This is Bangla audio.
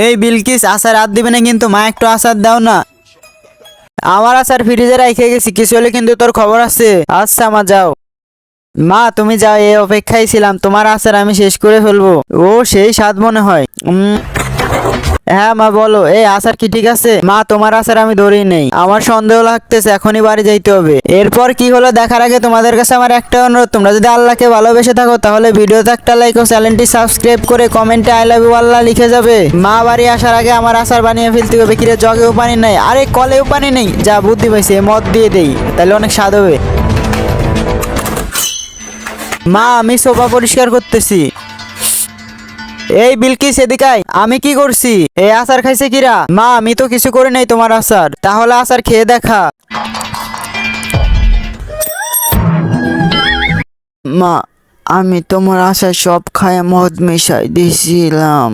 এই বিলকিস আচার হাত দিবে না কিন্তু, মা একটু আচার দাও না। আমার আচার ফ্রিজে রেখে গেছি, কিছু হলে কিন্তু তোর খবর আছে। আচ্ছা মা যাও। মা তুমি যাও, এই অপেক্ষায় ছিলাম, তোমার আচার আমি শেষ করে ফেলবো। ও সেই স্বাদ মনে হয়। হ্যাঁ মা বলো, এই আচার কি ঠিক আছে? মা তোমার আচার আমি ধরেই নেই, আমার সন্দেহ লাগতেছে, এখনই বাড়ি যাইতে হবে। এরপর কি হলো দেখার আগে তোমাদের কাছে আমার একটা অনুরোধ, তোমরা যদি আল্লাহকে ভালোবেসে থাকো তাহলে ভিডিওতে একটা লাইক ও চ্যানেলটি সাবস্ক্রাইব করে কমেন্টে আই লাভ ইউ আল্লাহ লিখে যাবে। মা বাড়ি আসার আগে আমার আচার বানিয়ে ফেলতে হবে। কিরে জগেও পানি নাই, আরে কলেও পানি নেই, যা বুদ্ধি পাইছে মদ দিয়ে দেই, তাহলে অনেক স্বাদ হবে। মা আমি সোফা পরিষ্কার করতেছি। এই বিলকিস এদিকে আয়। আমি কি করছি? এই আচার খাইছে কিরা? মা আমি তো কিছু করি নাই তোমার আচার। তাহলে আচার খেয়ে দেখা। মা আমি তোমার আচার সব খায় মদ মিশাই দিছিলাম।